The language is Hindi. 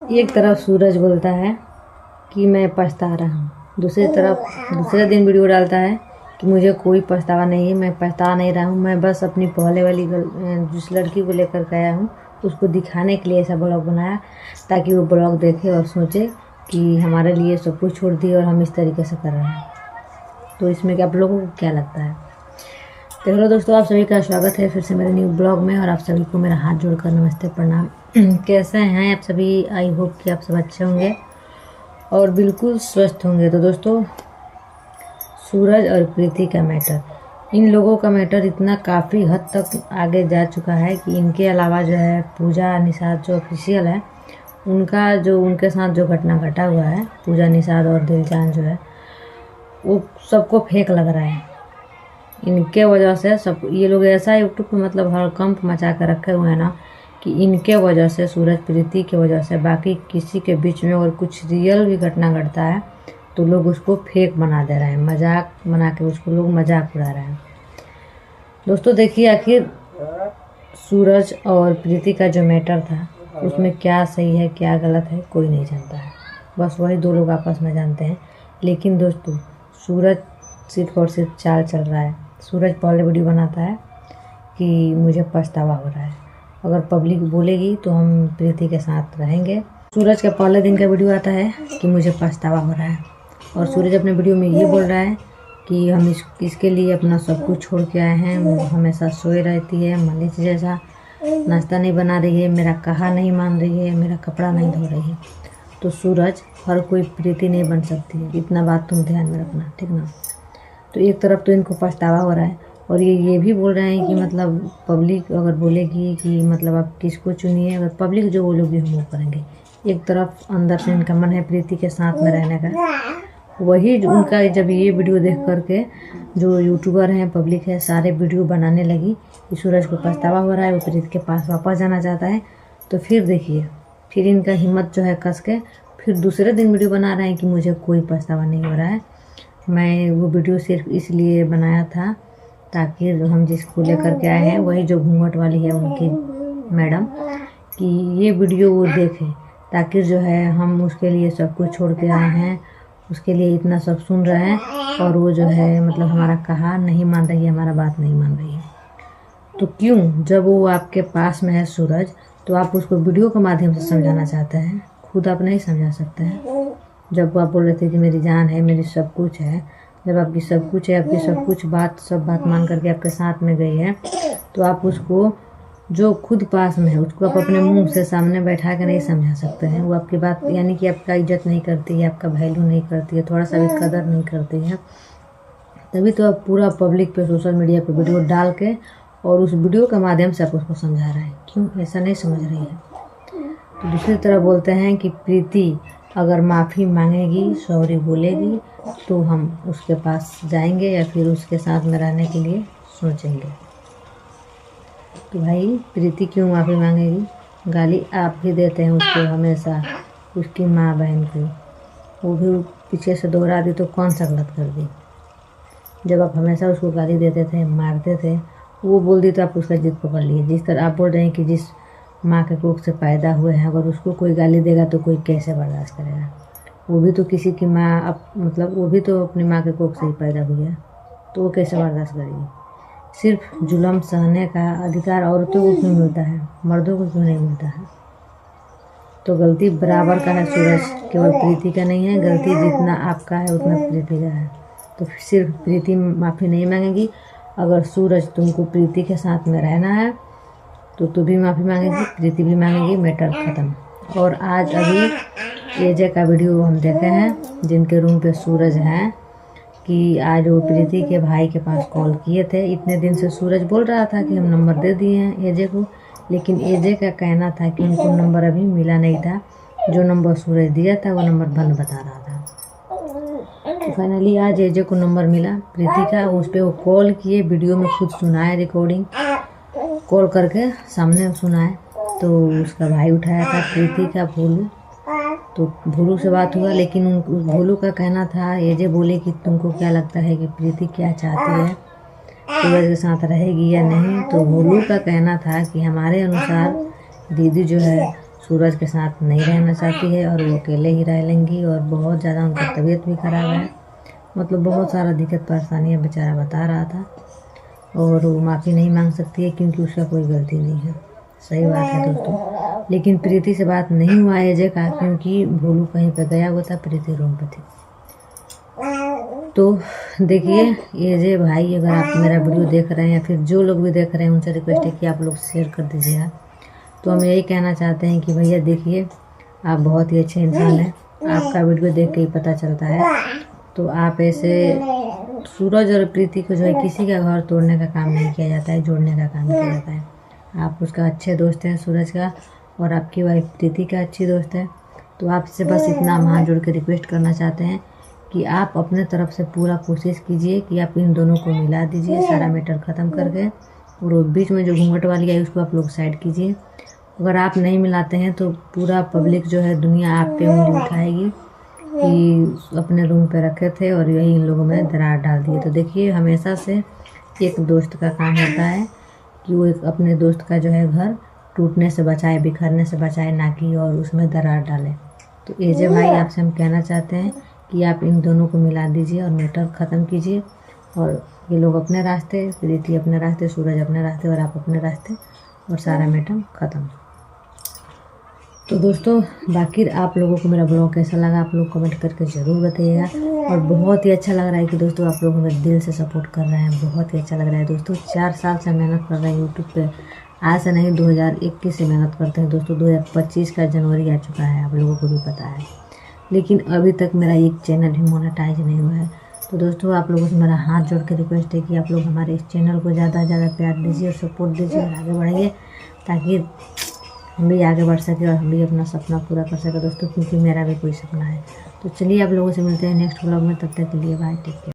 एक तरफ सूरज बोलता है कि मैं पछता रहा हूँ, दूसरी तरफ दूसरे दिन वीडियो डालता है कि मुझे कोई पछतावा नहीं है, मैं पछता नहीं रहा हूँ, मैं बस अपनी पहले वाली जिस लड़की को लेकर के आया हूँ उसको दिखाने के लिए ऐसा ब्लॉग बनाया, ताकि वो ब्लॉग देखे और सोचे कि हमारे लिए सब कुछ छोड़ दिए और हम इस तरीके से कर रहे हैं। तो इसमें आप लोगों को क्या लगता है? तो हेलो दोस्तों, आप सभी का स्वागत है फिर से मेरे न्यू ब्लॉग में, और आप सभी को मेरा हाथ जोड़कर नमस्ते प्रणाम। कैसे हैं आप सभी? आई होप कि आप सब अच्छे होंगे और बिल्कुल स्वस्थ होंगे। तो दोस्तों, सूरज और प्रीति का मैटर, इन लोगों का मैटर इतना काफ़ी हद तक आगे जा चुका है कि इनके अलावा जो है पूजा निषाद जो ऑफिशियल है, उनका जो उनके साथ जो घटना घटा हुआ है, पूजा निषाद और दिलजान जो है, वो सबको फेक लग रहा है। इनके वजह से सब ये लोग ऐसा यूट्यूब पे मतलब हड़कंप मचा कर रखे हुए हैं ना, कि इनके वजह से, सूरज प्रीति के वजह से, बाकी किसी के बीच में अगर कुछ रियल भी घटना घटता है तो लोग उसको फेक बना दे रहे हैं, मजाक बना के उसको लोग मजाक उड़ा रहे हैं। दोस्तों देखिए, आखिर सूरज और प्रीति का जो मैटर था उसमें क्या सही है क्या गलत है कोई नहीं जानता है, बस वही दो लोग आपस में जानते हैं। लेकिन दोस्तों, सूरज सिर्फ और सिर्फ चाल चल रहा है। सूरज पहले वीडियो बनाता है कि मुझे पछतावा हो रहा है, अगर पब्लिक बोलेगी तो हम प्रीति के साथ रहेंगे। सूरज का पहले दिन का वीडियो आता है कि मुझे पछतावा हो रहा है, और सूरज अपने वीडियो में ये बोल रहा है कि हम इसके लिए अपना सब कुछ छोड़ के आए हैं, वो हमेशा सोए रहती है, मलिच जैसा, नाश्ता नहीं बना रही है, मेरा कहा नहीं मान रही है, मेरा कपड़ा नहीं धो रही है। तो सूरज, हर कोई प्रीति नहीं बन सकती है, इतना बात तुम ध्यान में रखना, ठीक ना? तो एक तरफ तो इनको पछतावा हो रहा है, और ये भी बोल रहे हैं कि मतलब पब्लिक अगर बोलेगी कि मतलब आप किसको चुनिए, अगर पब्लिक जो बोलोगी हम वो करेंगे। एक तरफ अंदर से इनका मन है प्रीति के साथ में रहने का, वही उनका जब ये वीडियो देख करके जो यूट्यूबर हैं, पब्लिक है, सारे वीडियो बनाने लगी कि सूरज को पछतावा हो रहा है, वो प्रीति के पास वापस जाना चाहता है, तो फिर देखिए, फिर इनका हिम्मत जो है कस के फिर दूसरे दिन वीडियो बना रहे हैं कि मुझे कोई पछतावा नहीं हो रहा है। मैं वो वीडियो सिर्फ इसलिए बनाया था ताकि हम जिसको लेकर के आए हैं, वही जो घूंघट वाली है उनकी मैडम, कि ये वीडियो वो देखें, ताकि जो है हम उसके लिए सब कुछ छोड़ के आए हैं, उसके लिए इतना सब सुन रहे हैं, और वो जो है मतलब हमारा कहा नहीं मान रही है, हमारा बात नहीं मान रही है। तो क्यों, जब वो आपके पास में है सूरज, तो आप उसको वीडियो के माध्यम से समझाना चाहते हैं, खुद आप नहीं समझा सकते हैं? जब आप बोल रहे थे कि मेरी जान है, मेरी सब कुछ है, जब आपकी सब कुछ है, आपकी सब बात मान करके आपके साथ में गई है, तो आप उसको जो खुद पास में है उसको आप अपने मुंह से सामने बैठा के नहीं समझा सकते हैं। वो आपकी बात, यानी कि आपका इज्जत नहीं करती है, आपका वैल्यू नहीं करती है, थोड़ा सा भी कदर नहीं करती है, तभी तो आप पूरा पब्लिक पे, सोशल मीडिया पे वीडियो डाल के और उस वीडियो के माध्यम से आप उसको समझा रहे हैं। क्यों ऐसा नहीं समझ रही है? तो दूसरी तरफ बोलते हैं कि प्रीति अगर माफ़ी मांगेगी, सॉरी बोलेगी, तो हम उसके पास जाएंगे या फिर उसके साथ में रहने के लिए सोचेंगे। तो भाई, प्रीति क्यों माफ़ी मांगेगी? गाली आप भी देते हैं उसको हमेशा, उसकी माँ बहन को, वो भी पीछे से दोहरा दी तो कौन सा गलत कर दी? जब आप हमेशा उसको गाली देते थे, मारते थे, वो बोल दी तो आप उसका जिद पकड़ लिए। जिस तरह आप बोल रहे हैं कि जिस माँ के कोख से पैदा हुए हैं, अगर उसको कोई गाली देगा तो कोई कैसे बर्दाश्त करेगा? वो भी तो किसी की माँ, मतलब वो भी तो अपनी माँ के कोख से ही पैदा हुई है, तो वो कैसे बर्दाश्त करेगी? सिर्फ जुल्म सहने का अधिकार औरतों को क्यों मिलता है, मर्दों को क्यों नहीं मिलता है? तो गलती बराबर का है सूरज, केवल प्रीति का नहीं है। गलती जितना आपका है उतना प्रीति का है। तो सिर्फ प्रीति माफ़ी नहीं मांगेगी, अगर सूरज तुमको प्रीति के साथ में रहना है तो तू भी माफ़ी मांगेगी, प्रीति भी मांगेगी, मैटर ख़त्म। और आज अभी एजे का वीडियो हम देखे हैं, जिनके रूम पे सूरज हैं, कि आज वो प्रीति के भाई के पास कॉल किए थे। इतने दिन से सूरज बोल रहा था कि हम नंबर दे दिए हैं एजे को, लेकिन एजे का कहना था कि उनको नंबर अभी मिला नहीं था, जो नंबर सूरज दिया था वो नंबर बंद बता रहा था। तो फाइनली आज एजे को नंबर मिला प्रीति का, उस पर वो कॉल किए, वीडियो में खुद सुनाए, रिकॉर्डिंग कॉल करके सामने सुनाए। तो उसका भाई उठाया था प्रीति का, भोलू, तो भोलू से बात हुआ, लेकिन उस भोलू का कहना था, एजे बोले कि तुमको क्या लगता है कि प्रीति क्या चाहती है, सूरज के साथ रहेगी या नहीं? तो भोलू का कहना था कि हमारे अनुसार दीदी जो है सूरज के साथ नहीं रहना चाहती है और वो अकेले ही रह लेंगी। और बहुत ज़्यादा उनका तबीयत भी ख़राब है, मतलब बहुत सारा दिक्कत परेशानियाँ बेचारा बता रहा था। और वो माफ़ी नहीं मांग सकती है क्योंकि उसका कोई गलती नहीं है। सही बात है दोस्तों। लेकिन प्रीति से बात नहीं हुआ एजे का, क्योंकि भोलू कहीं पे गया हुआ था, प्रीति रूम पे थी। तो देखिए एजे भाई, अगर आप मेरा वीडियो देख रहे हैं या फिर जो लोग भी देख रहे हैं, उनसे रिक्वेस्ट है कि आप लोग शेयर कर दीजिएगा। तो हम यही कहना चाहते हैं कि भैया देखिए, आप बहुत ही अच्छे इंसान हैं, आपका वीडियो देख के ही पता चलता है। तो आप ऐसे सूरज और प्रीति को जो है किसी का घर तोड़ने का काम नहीं किया जाता है, जोड़ने का काम किया जाता है। आप उसका अच्छे दोस्त हैं सूरज का, और आपकी वाइफ प्रीति का अच्छी दोस्त है। तो आपसे बस इतना हम हाथ जोड़ के रिक्वेस्ट करना चाहते हैं कि आप अपने तरफ से पूरा कोशिश कीजिए कि आप इन दोनों को मिला दीजिए, सारा मैटर ख़त्म करके। और वो बीच में जो घूंघट वाली आई उसको आप लोग साइड कीजिए। अगर आप नहीं मिलाते हैं तो पूरा पब्लिक जो है, दुनिया आप पे उंगली उठाएगी कि अपने रूम पे रखे थे और यही इन लोगों में दरार डाल दिए। तो देखिए, हमेशा से एक दोस्त का काम होता है कि वो एक अपने दोस्त का जो है घर टूटने से बचाए, बिखरने से बचाए, ना कि और उसमें दरार डाले। तो एजे भाई, आपसे हम कहना चाहते हैं कि आप इन दोनों को मिला दीजिए और मैटर ख़त्म कीजिए। और ये लोग अपने रास्ते, प्रीति अपने रास्ते, सूरज अपने रास्ते और आप अपने रास्ते, और सारा मैटर ख़त्म। तो दोस्तों, बाकी आप लोगों को मेरा ब्लॉग कैसा लगा आप लोग कमेंट करके ज़रूर बताइएगा। और बहुत ही अच्छा लग रहा है कि दोस्तों आप लोग हमें दिल से सपोर्ट कर रहे हैं, बहुत ही अच्छा लग रहा है दोस्तों। 4 साल से मेहनत कर रहे हैं यूट्यूब पे, आज से नहीं 2021 से मेहनत करते हैं दोस्तों। 2025 का जनवरी आ चुका है, आप लोगों को भी पता है, लेकिन अभी तक मेरा एक चैनल भी मोनेटाइज नहीं हुआ है। तो दोस्तों, आप लोगों से मेरा हाथ जोड़ के रिक्वेस्ट है कि आप लोग हमारे इस चैनल को ज़्यादा से ज़्यादा प्यार दीजिए और सपोर्ट दीजिए और आगे बढ़ाइए, ताकि हम भी आगे बढ़ सके और हम भी अपना सपना पूरा कर सके दोस्तों, क्योंकि मेरा भी कोई सपना है। तो चलिए, आप लोगों से मिलते हैं नेक्स्ट व्लॉग में, तब तक के लिए बाय, टेक केयर।